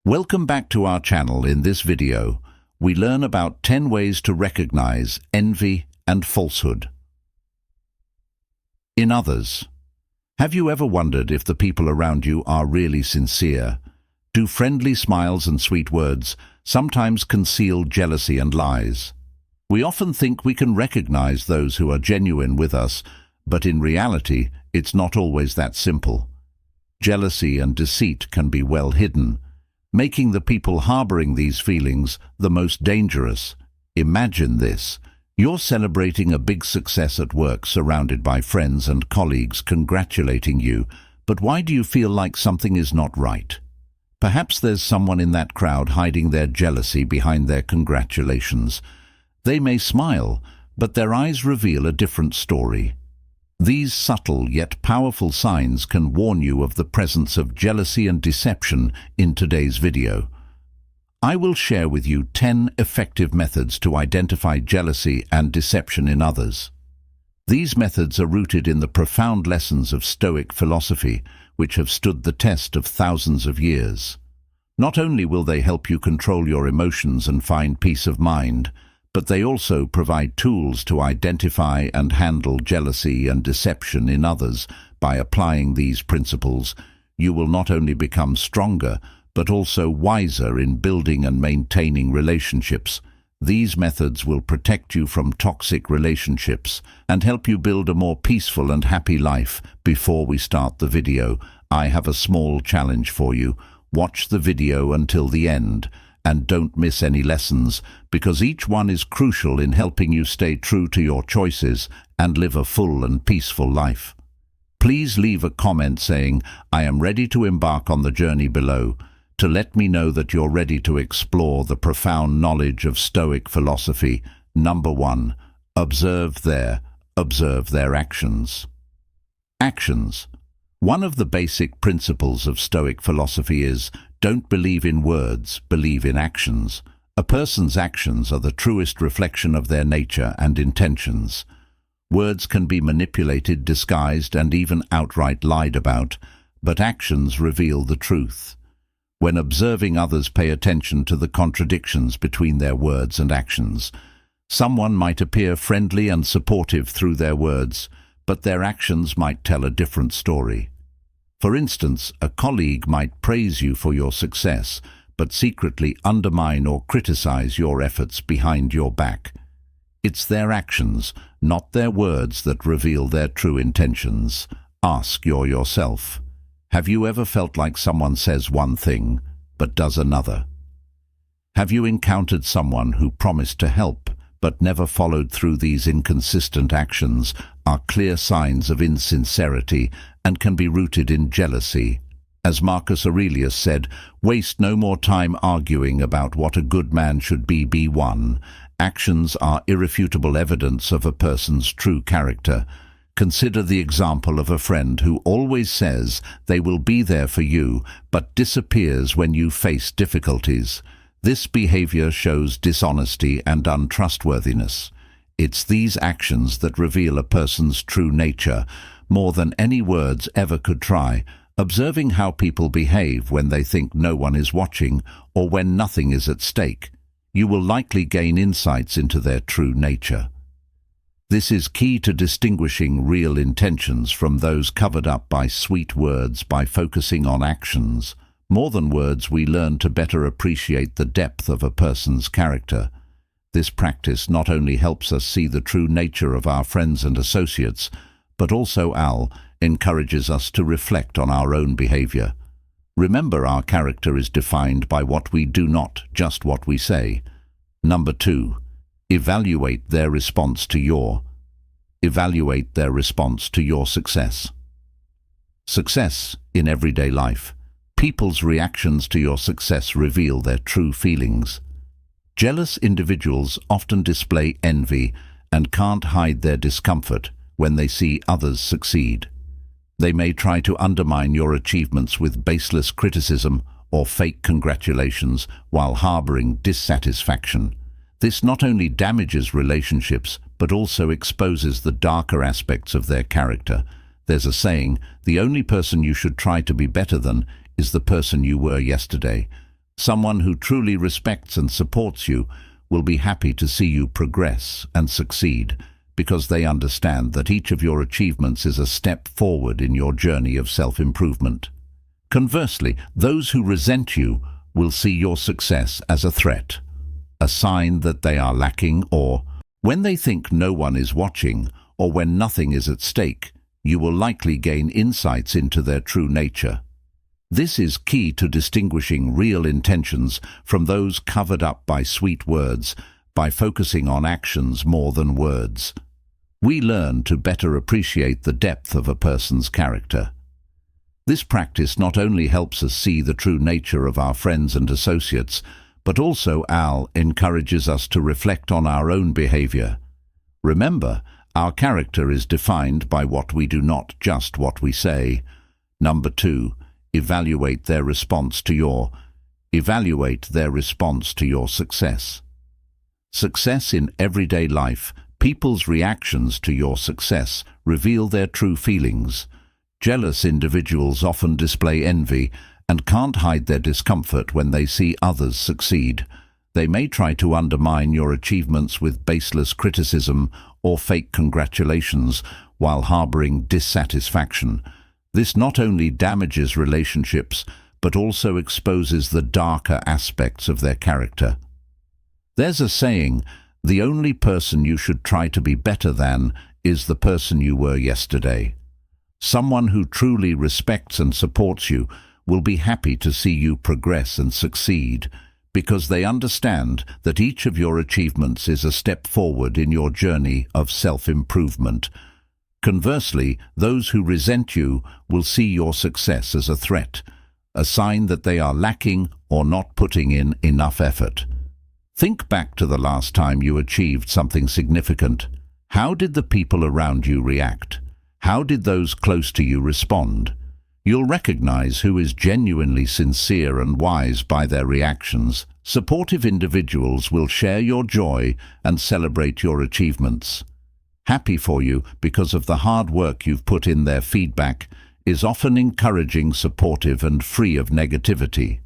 Welcome back to our channel. In this video, we learn about 10 ways to recognize envy and falsehood in others. Have you ever wondered if the people around you are really sincere? Do friendly smiles and sweet words sometimes conceal jealousy and lies? We often think we can recognize those who are genuine with us, but in reality, it's not always that simple. Jealousy and deceit can be well hidden, making the people harboring these feelings the most dangerous. Imagine this. You're celebrating a big success at work, surrounded by friends and colleagues congratulating you, but why do you feel like something is not right? Perhaps there's someone in that crowd hiding their jealousy behind their congratulations. They may smile, but their eyes reveal a different story. These subtle yet powerful signs can warn you of the presence of jealousy and deception in today's video. I will share with you 10 effective methods to identify jealousy and deception in others. These methods are rooted in the profound lessons of Stoic philosophy, which have stood the test of thousands of years. Not only will they help you control your emotions and find peace of mind, but they also provide tools to identify and handle jealousy and deception in others. By applying these principles, you will not only become stronger, but also wiser in building and maintaining relationships. These methods will protect you from toxic relationships and help you build a more peaceful and happy life. Before we start the video, I have a small challenge for you. Watch the video until the end, and don't miss any lessons, because each one is crucial in helping you stay true to your choices and live a full and peaceful life. Please leave a comment saying, "I am ready to embark on the journey" below, to let me know that you're ready to explore the profound knowledge of Stoic philosophy. Number 1. Observe their actions. Actions. One of the basic principles of Stoic philosophy is, don't believe in words, believe in actions. A person's actions are the truest reflection of their nature and intentions. Words can be manipulated, disguised, and even outright lied about, but actions reveal the truth. When observing others, pay attention to the contradictions between their words and actions. Someone might appear friendly and supportive through their words, but their actions might tell a different story. For instance, a colleague might praise you for your success, but secretly undermine or criticize your efforts behind your back. It's their actions, not their words, that reveal their true intentions. Ask yourself, have you ever felt like someone says one thing, but does another? Have you encountered someone who promised to help, but never followed through? These inconsistent actions are clear signs of insincerity and can be rooted in jealousy. As Marcus Aurelius said, waste no more time arguing about what a good man should be. B1. Actions are irrefutable evidence of a person's true character. Consider the example of a friend who always says they will be there for you, but disappears when you face difficulties. This behavior shows dishonesty and untrustworthiness. It's these actions that reveal a person's true nature, more than any words ever could try. Observing how people behave when they think no one is watching or when nothing is at stake, you will likely gain insights into their true nature. This is key to distinguishing real intentions from those covered up by sweet words. By focusing on actions more than words, we learn to better appreciate the depth of a person's character. This practice not only helps us see the true nature of our friends and associates, but also encourages us to reflect on our own behavior. Remember, our character is defined by what we do, not just what we say. Number 2. Evaluate their response to your success. Success in everyday life. People's reactions to your success reveal their true feelings. Jealous individuals often display envy and can't hide their discomfort when they see others succeed. They may try to undermine your achievements with baseless criticism or fake congratulations while harboring dissatisfaction. This not only damages relationships, but also exposes the darker aspects of their character. There's a saying, the only person you should try to be better than is the person you were yesterday. Someone who truly respects and supports you will be happy to see you progress and succeed, because they understand that each of your achievements is a step forward in your journey of self-improvement. Conversely, those who resent you will see your success as a threat, a sign that they are lacking, or when they think no one is watching or when nothing is at stake, you will likely gain insights into their true nature. This is key to distinguishing real intentions from those covered up by sweet words by focusing on actions more than words. We learn to better appreciate the depth of a person's character. This practice not only helps us see the true nature of our friends and associates, but also encourages us to reflect on our own behavior. Remember, our character is defined by what we do, not just what we say. Number 2, evaluate their response to your success. Success in everyday life. People's reactions to your success reveal their true feelings. Jealous individuals often display envy and can't hide their discomfort when they see others succeed. They may try to undermine your achievements with baseless criticism or fake congratulations while harboring dissatisfaction. This not only damages relationships, but also exposes the darker aspects of their character. There's a saying, the only person you should try to be better than is the person you were yesterday. Someone who truly respects and supports you will be happy to see you progress and succeed, because they understand that each of your achievements is a step forward in your journey of self-improvement. Conversely, those who resent you will see your success as a threat, a sign that they are lacking or not putting in enough effort. Think back to the last time you achieved something significant. How did the people around you react? How did those close to you respond? You'll recognize who is genuinely sincere and wise by their reactions. Supportive individuals will share your joy and celebrate your achievements. Happy for you because of the hard work you've put in. Their feedback is often encouraging, supportive, and free of negativity.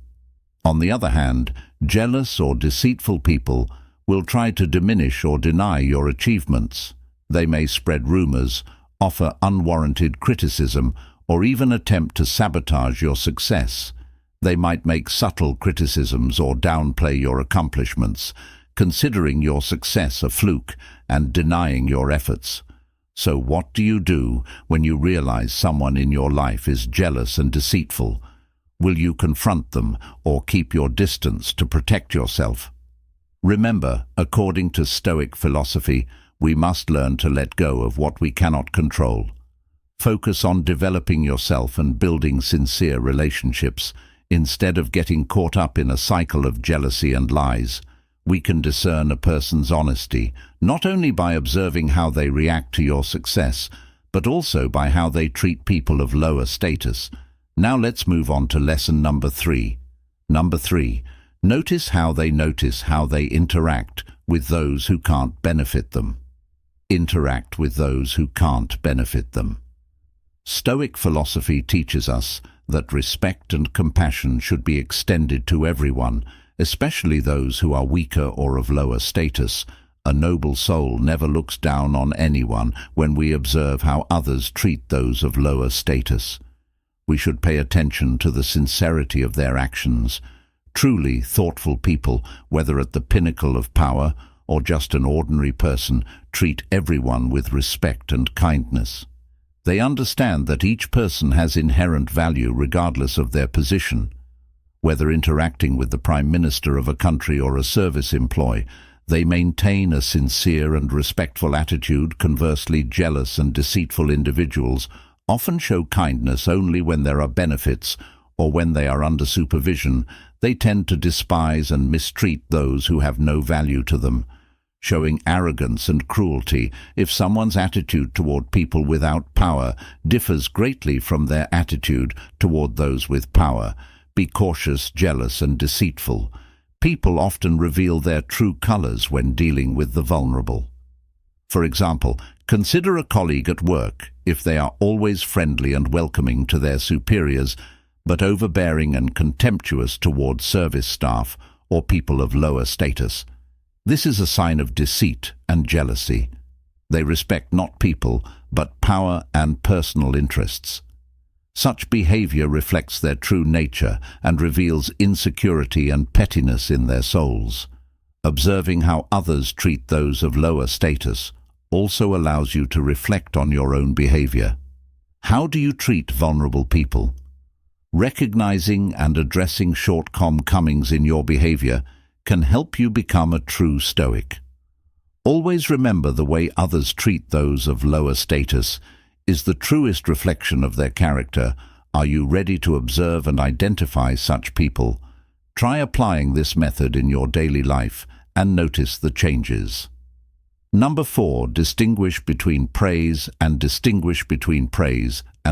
On the other hand, jealous or deceitful people will try to diminish or deny your achievements. They may spread rumors, offer unwarranted criticism, or even attempt to sabotage your success. They might make subtle criticisms or downplay your accomplishments, considering your success a fluke and denying your efforts. So what do you do when you realize someone in your life is jealous and deceitful? Will you confront them or keep your distance to protect yourself? Remember, according to Stoic philosophy, we must learn to let go of what we cannot control. Focus on developing yourself and building sincere relationships. Instead of getting caught up in a cycle of jealousy and lies, we can discern a person's honesty, not only by observing how they react to your success, but also by how they treat people of lower status. Now let's move on to lesson number 3. Number 3, notice how they interact with those who can't benefit them. Interact with those who can't benefit them. Stoic philosophy teaches us that respect and compassion should be extended to everyone, especially those who are weaker or of lower status. A noble soul never looks down on anyone. When we observe how others treat those of lower status, we should pay attention to the sincerity of their actions. Truly thoughtful people, whether at the pinnacle of power or just an ordinary person, treat everyone with respect and kindness. They understand that each person has inherent value regardless of their position. Whether interacting with the Prime Minister of a country or a service employee, they maintain a sincere and respectful attitude. Conversely, jealous and deceitful individuals often show kindness only when there are benefits or when they are under supervision. They tend to despise and mistreat those who have no value to them, showing arrogance and cruelty. If someone's attitude toward people without power differs greatly from their attitude toward those with power, be cautious. Jealous and deceitful people often reveal their true colors when dealing with the vulnerable. For example, consider a colleague at work. If they are always friendly and welcoming to their superiors, but overbearing and contemptuous toward service staff or people of lower status. This is a sign of deceit and jealousy. They respect not people, but power and personal interests. Such behavior reflects their true nature and reveals insecurity and pettiness in their souls. Observing how others treat those of lower status also allows you to reflect on your own behavior. How do you treat vulnerable people? Recognizing and addressing shortcomings in your behavior can help you become a true Stoic. Always remember the way others treat those of lower status is the truest reflection of their character. Are you ready to observe and identify such people? Try applying this method in your daily life and notice the changes. Number 4, distinguish between praise and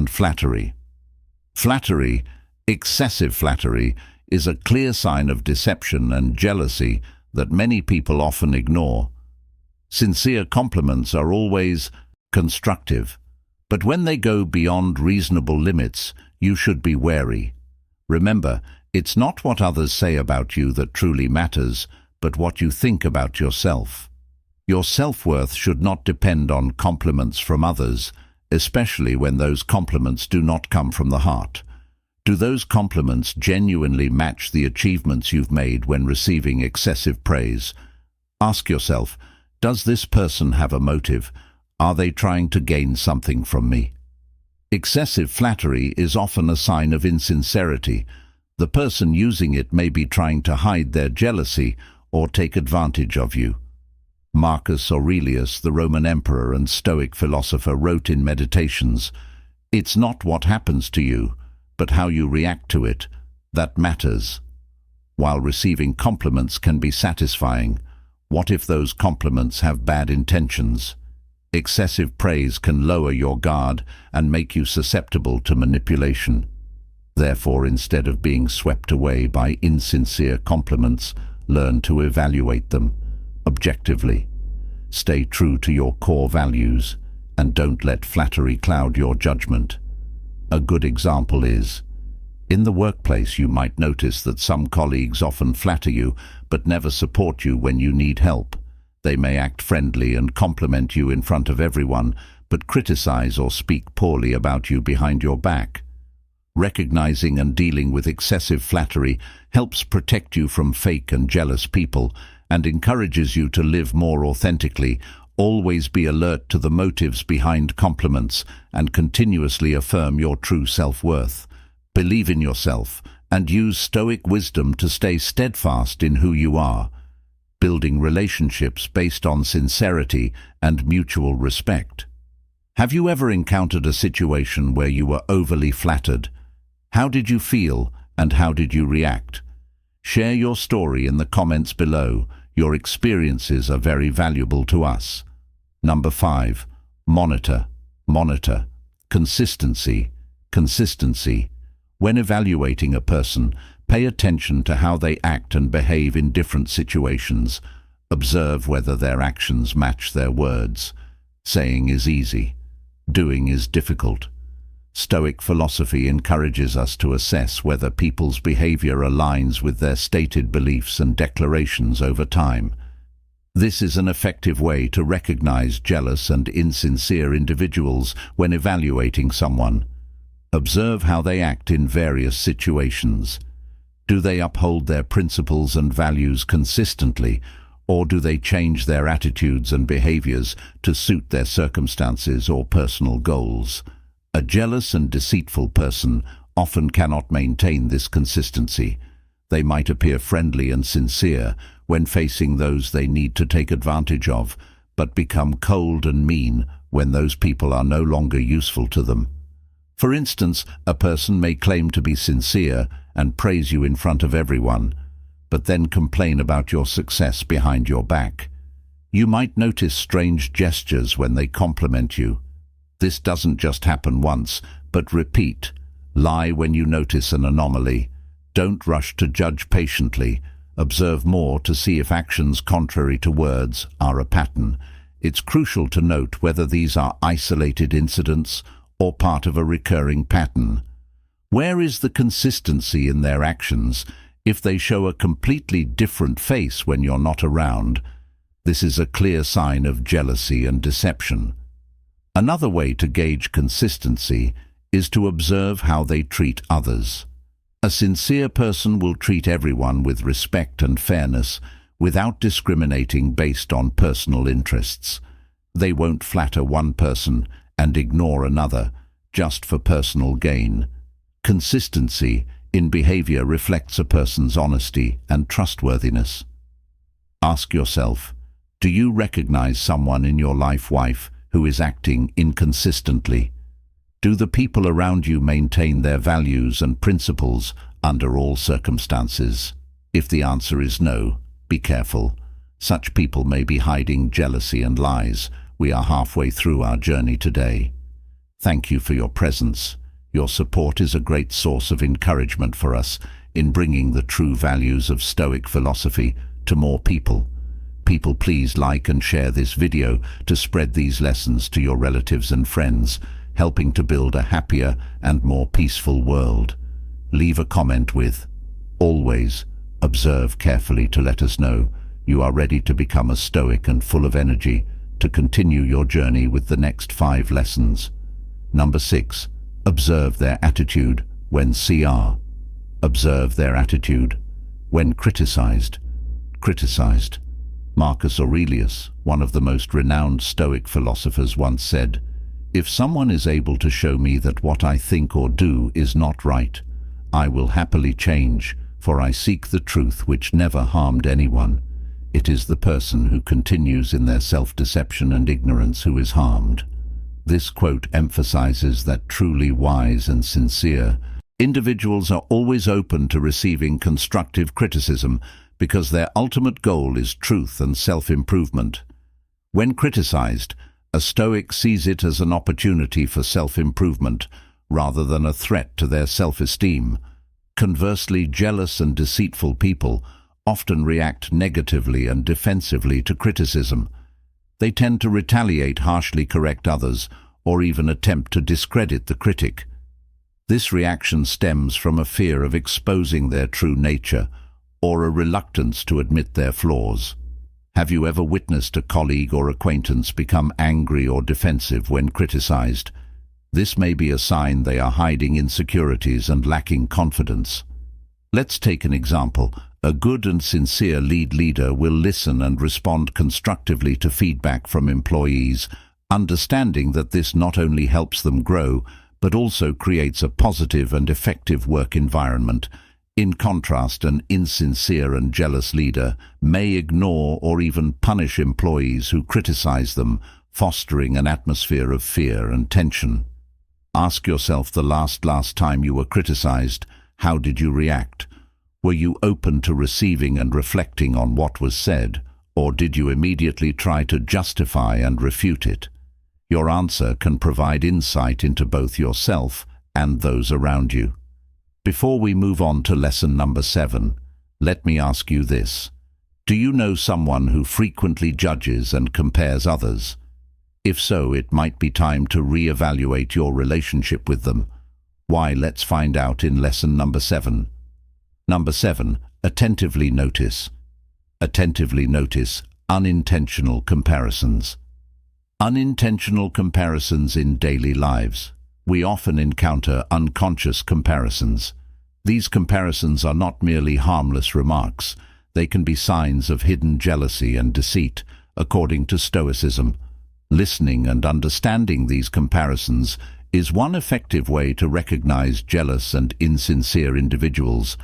flattery. Flattery, excessive flattery, is a clear sign of deception and jealousy that many people often ignore. Sincere compliments are always constructive, but when they go beyond reasonable limits, you should be wary. Remember, it's not what others say about you that truly matters, but what you think about yourself. Your self-worth should not depend on compliments from others, especially when those compliments do not come from the heart. Do those compliments genuinely match the achievements you've made when receiving excessive praise? Ask yourself, does this person have a motive? Are they trying to gain something from me? Excessive flattery is often a sign of insincerity. The person using it may be trying to hide their jealousy or take advantage of you. Marcus Aurelius, the Roman emperor and Stoic philosopher, wrote in Meditations, "It's not what happens to you, but how you react to it, that matters." While receiving compliments can be satisfying, what if those compliments have bad intentions? Excessive praise can lower your guard and make you susceptible to manipulation. Therefore, instead of being swept away by insincere compliments, learn to evaluate them objectively. Stay true to your core values and don't let flattery cloud your judgment. A good example is, in the workplace you might notice that some colleagues often flatter you but never support you when you need help. They may act friendly and compliment you in front of everyone, but criticize or speak poorly about you behind your back. Recognizing and dealing with excessive flattery helps protect you from fake and jealous people and encourages you to live more authentically. Always be alert to the motives behind compliments and continuously affirm your true self-worth. Believe in yourself and use Stoic wisdom to stay steadfast in who you are, building relationships based on sincerity and mutual respect. Have you ever encountered a situation where you were overly flattered? How did you feel and how did you react? Share your story in the comments below. Your experiences are very valuable to us. Number 5, monitor. Consistency. When evaluating a person, pay attention to how they act and behave in different situations. Observe whether their actions match their words. Saying is easy. Doing is difficult. Stoic philosophy encourages us to assess whether people's behavior aligns with their stated beliefs and declarations over time. This is an effective way to recognize jealous and insincere individuals when evaluating someone. Observe how they act in various situations. Do they uphold their principles and values consistently, or do they change their attitudes and behaviors to suit their circumstances or personal goals? A jealous and deceitful person often cannot maintain this consistency. They might appear friendly and sincere when facing those they need to take advantage of, but become cold and mean when those people are no longer useful to them. For instance, a person may claim to be sincere and praise you in front of everyone, but then complain about your success behind your back. You might notice strange gestures when they compliment you. This doesn't just happen once, but repeat. Lie when you notice an anomaly. Don't rush to judge patiently. Observe more to see if actions contrary to words are a pattern. It's crucial to note whether these are isolated incidents or part of a recurring pattern. Where is the consistency in their actions if they show a completely different face when you're not around? This is a clear sign of jealousy and deception. Another way to gauge consistency is to observe how they treat others. A sincere person will treat everyone with respect and fairness without discriminating based on personal interests. They won't flatter one person and ignore another just for personal gain. Consistency in behavior reflects a person's honesty and trustworthiness. Ask yourself, do you recognize someone in your life who is acting inconsistently? Do the people around you maintain their values and principles under all circumstances? If the answer is no, be careful. Such people may be hiding jealousy and lies. We are halfway through our journey today. Thank you for your presence. Your support is a great source of encouragement for us in bringing the true values of Stoic philosophy to more people. People, please like and share this video to spread these lessons to your relatives and friends, helping to build a happier and more peaceful world. Leave a comment with, always observe carefully to let us know you are ready to become a Stoic and full of energy to continue your journey with the next 5 lessons. Number 6. Observe their attitude when Observe their attitude when criticized. Marcus Aurelius, one of the most renowned Stoic philosophers, once said, "If someone is able to show me that what I think or do is not right, I will happily change, for I seek the truth which never harmed anyone. It is the person who continues in their self-deception and ignorance who is harmed." This quote emphasizes that truly wise and sincere individuals are always open to receiving constructive criticism because their ultimate goal is truth and self-improvement. When criticized, a Stoic sees it as an opportunity for self-improvement rather than a threat to their self-esteem. Conversely, jealous and deceitful people often react negatively and defensively to criticism. They tend to retaliate, harshly correct others, or even attempt to discredit the critic. This reaction stems from a fear of exposing their true nature or a reluctance to admit their flaws. Have you ever witnessed a colleague or acquaintance become angry or defensive when criticized? This may be a sign they are hiding insecurities and lacking confidence. Let's take an example. A good and sincere leader will listen and respond constructively to feedback from employees, understanding that this not only helps them grow, but also creates a positive and effective work environment. In contrast, an insincere and jealous leader may ignore or even punish employees who criticize them, fostering an atmosphere of fear and tension. Ask yourself, the last time you were criticized, how did you react? Were you open to receiving and reflecting on what was said, or did you immediately try to justify and refute it? Your answer can provide insight into both yourself and those around you. Before we move on to lesson number 7, let me ask you this. Do you know someone who frequently judges and compares others? If so, it might be time to re-evaluate your relationship with them. Why? Let's find out in lesson number 7. Number 7. Attentively notice. Attentively notice unintentional comparisons. Unintentional comparisons in daily lives. We often encounter unconscious comparisons. These comparisons are not merely harmless remarks. They can be signs of hidden jealousy and deceit, according to Stoicism. Listening and understanding these comparisons is one effective way to recognize jealous and insincere individuals.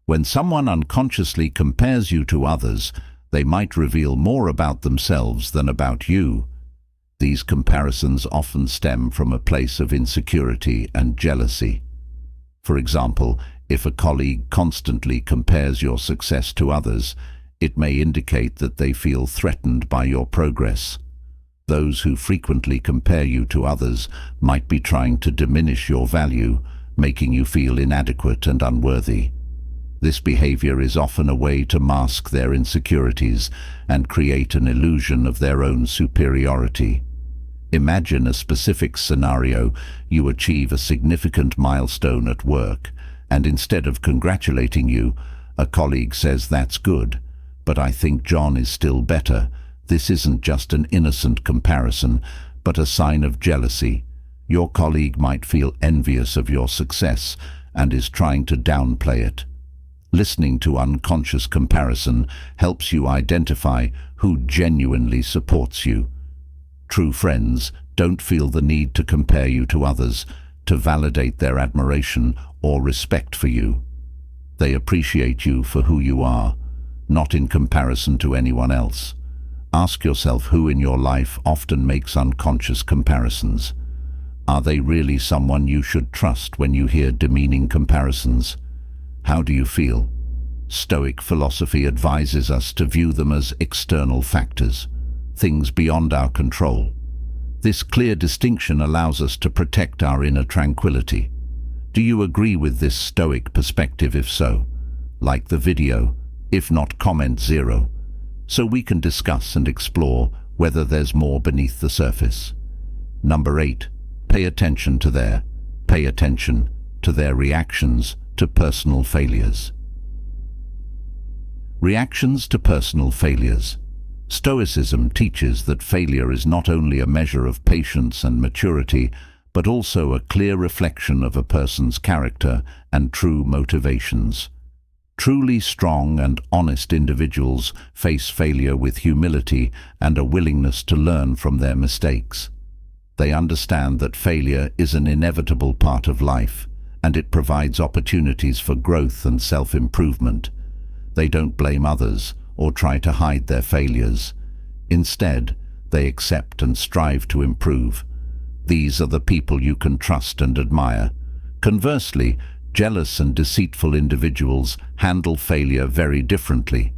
When someone unconsciously compares you to others, they might reveal more about themselves than about you. These comparisons often stem from a place of insecurity and jealousy. For example, if a colleague constantly compares your success to others, it may indicate that they feel threatened by your progress. Those who frequently compare you to others might be trying to diminish your value, making you feel inadequate and unworthy. This behavior is often a way to mask their insecurities and create an illusion of their own superiority. Imagine a specific scenario. You achieve a significant milestone at work, and instead of congratulating you, a colleague says, "That's good, but I think John is still better." This isn't just an innocent comparison, but a sign of jealousy. Your colleague might feel envious of your success and is trying to downplay it. Listening to unconscious comparison helps you identify who genuinely supports you. True friends don't feel the need to compare you to others, to validate their admiration or respect for you. They appreciate you for who you are, not in comparison to anyone else. Ask yourself who in your life often makes unconscious comparisons. Are they really someone you should trust when you hear demeaning comparisons? How do you feel? Stoic philosophy advises us to view them as external factors, things beyond our control. This clear distinction allows us to protect our inner tranquility. Do you agree with this Stoic perspective? If so, like the video. If not, comment 0, so we can discuss and explore whether there's more beneath the surface. Number 8. Pay attention to their reactions to personal failures. Reactions to personal failures. Stoicism teaches that failure is not only a measure of patience and maturity, but also a clear reflection of a person's character and true motivations. Truly strong and honest individuals face failure with humility and a willingness to learn from their mistakes. They understand that failure is an inevitable part of life, and it provides opportunities for growth and self-improvement. They don't blame others or try to hide their failures. Instead, they accept and strive to improve. These are the people you can trust and admire. Conversely, jealous and deceitful individuals handle failure very differently.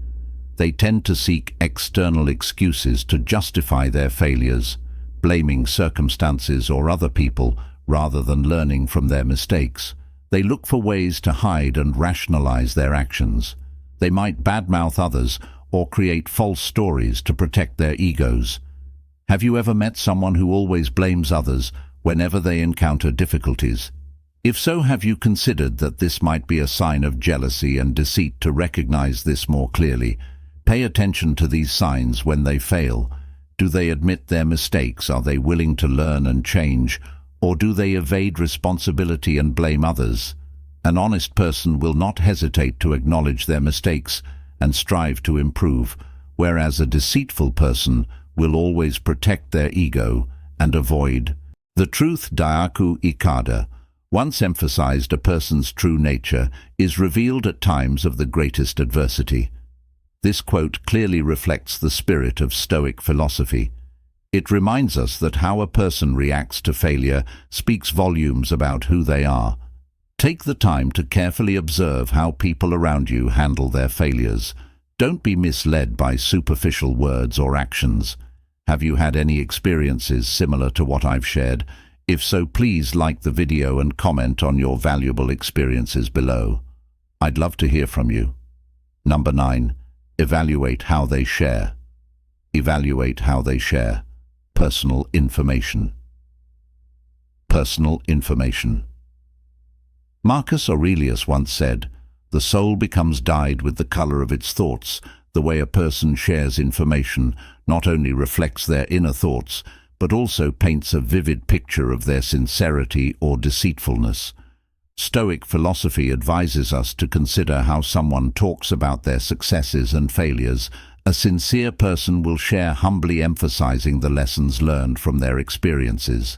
They tend to seek external excuses to justify their failures, blaming circumstances or other people rather than learning from their mistakes. They look for ways to hide and rationalize their actions. They might badmouth others or create false stories to protect their egos. Have you ever met someone who always blames others whenever they encounter difficulties? If so, have you considered that this might be a sign of jealousy and deceit? To recognize this more clearly, pay attention to these signs when they fail. Do they admit their mistakes? Are they willing to learn and change? Or do they evade responsibility and blame others? An honest person will not hesitate to acknowledge their mistakes and strive to improve, whereas a deceitful person will always protect their ego and avoid. The truth diaku ikada once emphasized a person's true nature is revealed at times of the greatest adversity. This quote clearly reflects the spirit of Stoic philosophy. It reminds us that how a person reacts to failure speaks volumes about who they are. Take the time to carefully observe how people around you handle their failures. Don't be misled by superficial words or actions. Have you had any experiences similar to what I've shared? If so, please like the video and comment on your valuable experiences below. I'd love to hear from you. Number 9. Evaluate how they share. Evaluate how they share. Personal information. Personal information. Marcus Aurelius once said, "The soul becomes dyed with the color of its thoughts." The way a person shares information not only reflects their inner thoughts, but also paints a vivid picture of their sincerity or deceitfulness. Stoic philosophy advises us to consider how someone talks about their successes and failures. A sincere person will share humbly, emphasizing the lessons learned from their experiences.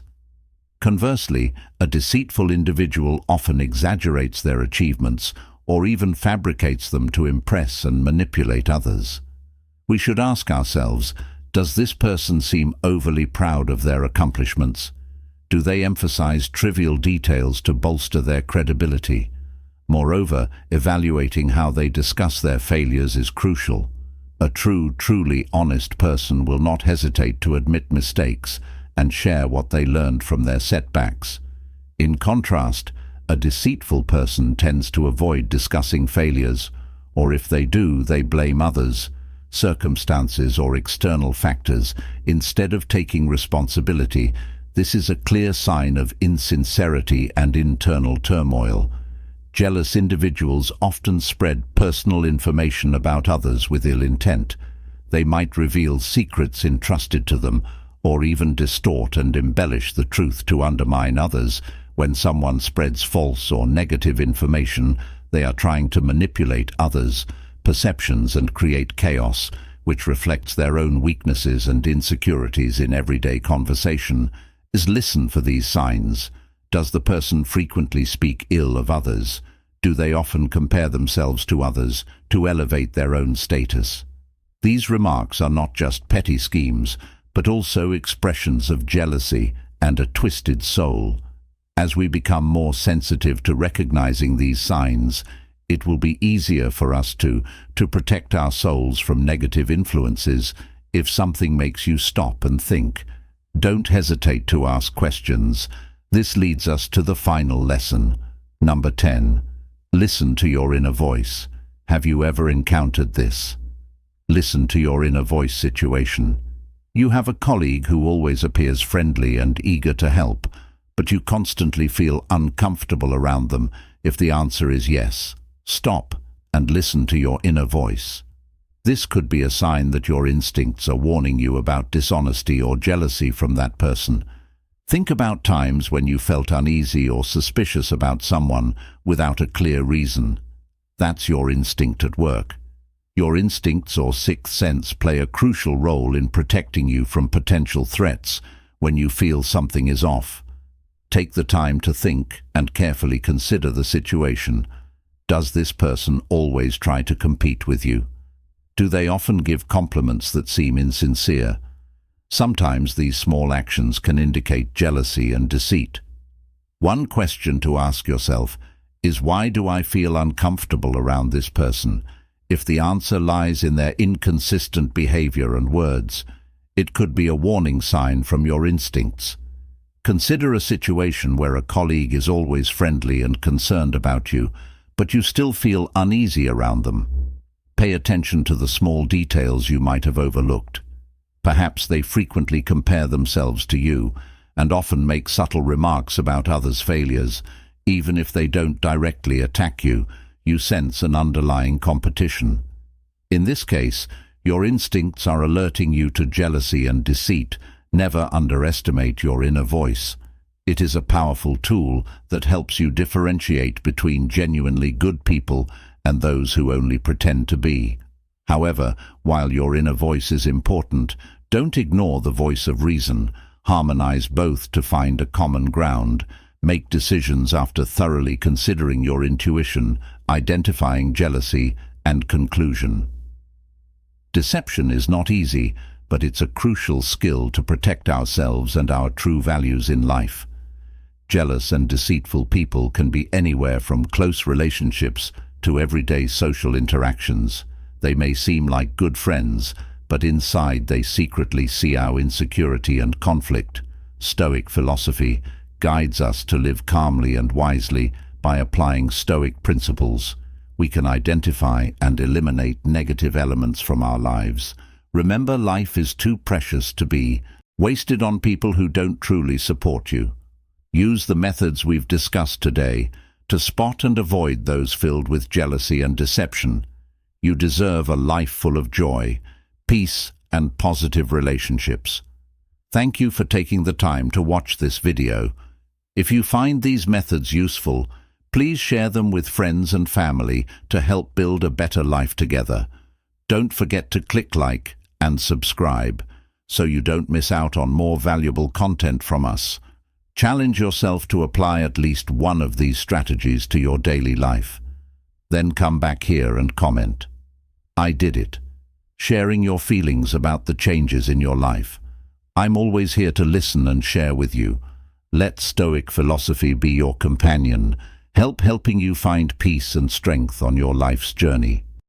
Conversely, a deceitful individual often exaggerates their achievements or even fabricates them to impress and manipulate others. We should ask ourselves, does this person seem overly proud of their accomplishments? Do they emphasize trivial details to bolster their credibility? Moreover, evaluating how they discuss their failures is crucial. A truly honest person will not hesitate to admit mistakes and share what they learned from their setbacks. In contrast, a deceitful person tends to avoid discussing failures, or if they do, they blame others. circumstances, or external factors, instead of taking responsibility, this is a clear sign of insincerity and internal turmoil. Jealous individuals often spread personal information about others with ill intent. They might reveal secrets entrusted to them, or even distort and embellish the truth to undermine others. When someone spreads false or negative information, they are trying to manipulate others' perceptions and create chaos, which reflects their own weaknesses and insecurities in everyday conversation. Listen for these signs. Does the person frequently speak ill of others? Do they often compare themselves to others to elevate their own status? These remarks are not just petty schemes, but also expressions of jealousy and a twisted soul. As we become more sensitive to recognizing these signs, it will be easier for us to protect our souls from negative influences. If something makes you stop and think, don't hesitate to ask questions. This leads us to the final lesson. Number 10. Listen to your inner voice. Have you ever encountered this? Listen to your inner voice situation. You have a colleague who always appears friendly and eager to help, but you constantly feel uncomfortable around them. If the answer is yes, stop and listen to your inner voice. This could be a sign that your instincts are warning you about dishonesty or jealousy from that person. Think about times when you felt uneasy or suspicious about someone without a clear reason. That's your instinct at work. Your instincts or sixth sense play a crucial role in protecting you from potential threats when you feel something is off. Take the time to think and carefully consider the situation. Does this person always try to compete with you? Do they often give compliments that seem insincere? Sometimes these small actions can indicate jealousy and deceit. One question to ask yourself is, why do I feel uncomfortable around this person? If the answer lies in their inconsistent behavior and words, it could be a warning sign from your instincts. Consider a situation where a colleague is always friendly and concerned about you, but you still feel uneasy around them. Pay attention to the small details you might have overlooked. Perhaps they frequently compare themselves to you and often make subtle remarks about others' failures. Even if they don't directly attack you, you sense an underlying competition. In this case, your instincts are alerting you to jealousy and deceit. Never underestimate your inner voice. It is a powerful tool that helps you differentiate between genuinely good people and those who only pretend to be. However, while your inner voice is important, don't ignore the voice of reason. Harmonize both to find a common ground. Make decisions after thoroughly considering your intuition, identifying jealousy, and conclusion. Deception is not easy, but it's a crucial skill to protect ourselves and our true values in life. Jealous and deceitful people can be anywhere from close relationships to everyday social interactions. They may seem like good friends, but inside they secretly see our insecurity and conflict. Stoic philosophy guides us to live calmly and wisely. By applying Stoic principles, we can identify and eliminate negative elements from our lives. Remember, life is too precious to be wasted on people who don't truly support you. Use the methods we've discussed today to spot and avoid those filled with jealousy and deception. You deserve a life full of joy, peace, and positive relationships. Thank you for taking the time to watch this video. If you find these methods useful, please share them with friends and family to help build a better life together. Don't forget to click like and subscribe so you don't miss out on more valuable content from us. Challenge yourself to apply at least one of these strategies to your daily life. Then come back here and comment, "I did it," sharing your feelings about the changes in your life. I'm always here to listen and share with you. Let Stoic philosophy be your companion, helping you find peace and strength on your life's journey.